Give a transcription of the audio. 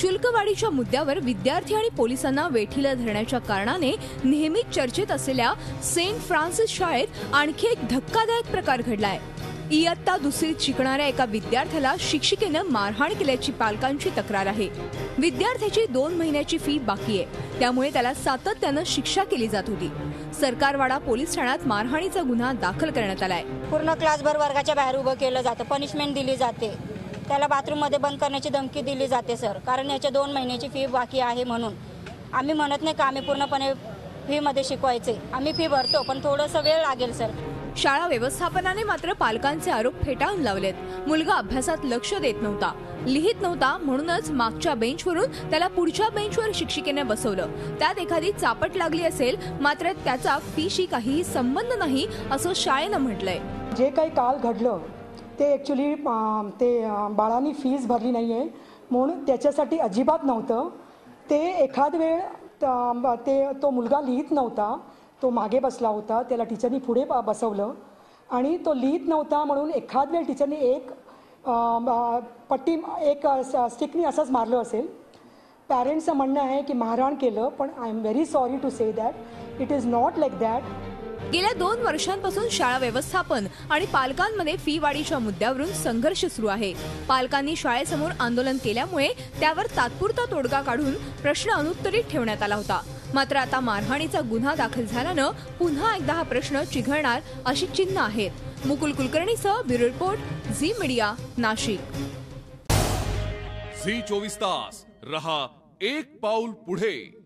शुल्कवाढीच्या मुद्द्यावर विद्यार्थी आणि पोलिसांना वेठीला धरण्याच्या कारणाने नेहमीच चर्चेत असलेल्या सेंट फ्रान्सिस शाळेत आणखी एक धक्कादायक प्रकार घडलाय। इयत्ता दुसरीत शिकणाऱ्या एका विद्यार्थ्याला शिक्षिकेनं मारहाण केल्याची पालकांची तक्रार आहे। विद्यार्थ्याची 2 महिन्याची फी बाकी आहे, त्यामुळे त्याला सातत्यानं शिक्षा केली जात होती। सरकारवाडा पोलीस ठाण्यात मारहाणीचा गुन्हा दाखल करण्यात आलाय। पूर्ण क्लासभर वर्गाच्या बाहेर उभं केलं जातं, पनिशमेंट दिली जाते, त्याला बाथरूम मध्ये बंद करण्याची धमकी दिली जाते सर, कारण याच्या 2 महिन्याची फी बाकी आहे म्हणून। आम्ही म्हणत नाही का आम्ही पूर्णपणे फी मध्ये शिकवायचे, आम्ही फी भरतो पण थोडंसं वेळ लागेल सर। शाळा व्यवस्थापनाने मात्र पालकांचे आरोप फेटाळून लावलेत। मुलगा अभ्यासात लक्ष देत नव्हता, लिहित नव्हता, म्हणूनच मागच्या बेंचवरून त्याला पुढच्या बेंचवर शिक्षिकेने बसवलं। त्यात एखादी चापट लागली असेल, मात्र त्याचा फीशी काहीही संबंध नाही असं शाळेनं म्हटलंय। जे काही काल घडलं ते ॲक्च्युली ते बाळांनी फीस भरली नाही आहे म्हणून त्याच्यासाठी अजिबात नव्हतं। ते एखाद वेळ तो मुलगा लिहित नव्हता, तो मागे बसला होता, त्याला टीचरनी पुढे बसवलं आणि तो लिहित नव्हता म्हणून एखाद वेळ टीचरनी एक पट्टी एक स्टिकनी असंच मारलं असेल। पॅरेंट्सचं म्हणणं आहे की मारहाण केलं, पण I am very sorry to say that it is not like that. गेल्या 2 वर्षांपासून शाळा व्यवस्थापन आणि पालकांमध्ये फी वाढीच्या मुद्द्यावरून संघर्ष सुरू आहे। पालकांनी शाळेसमोर आंदोलन केल्यामुळे त्यावर तात्पुरता तोडगा काढून प्रश्न अनुत्तरित ठेवण्यात आला होता। मात्र आता मारहाणीचा गुन्हा दाखल झाल्यानं पुन्हा एकदा हा प्रश्न चिघळणार अशी चिन्ह आहेत। मुकुल कुलकर्णीसह bureau report, Zee media, Nashik. Zee 24 तास रहा एक पाऊल पुढे।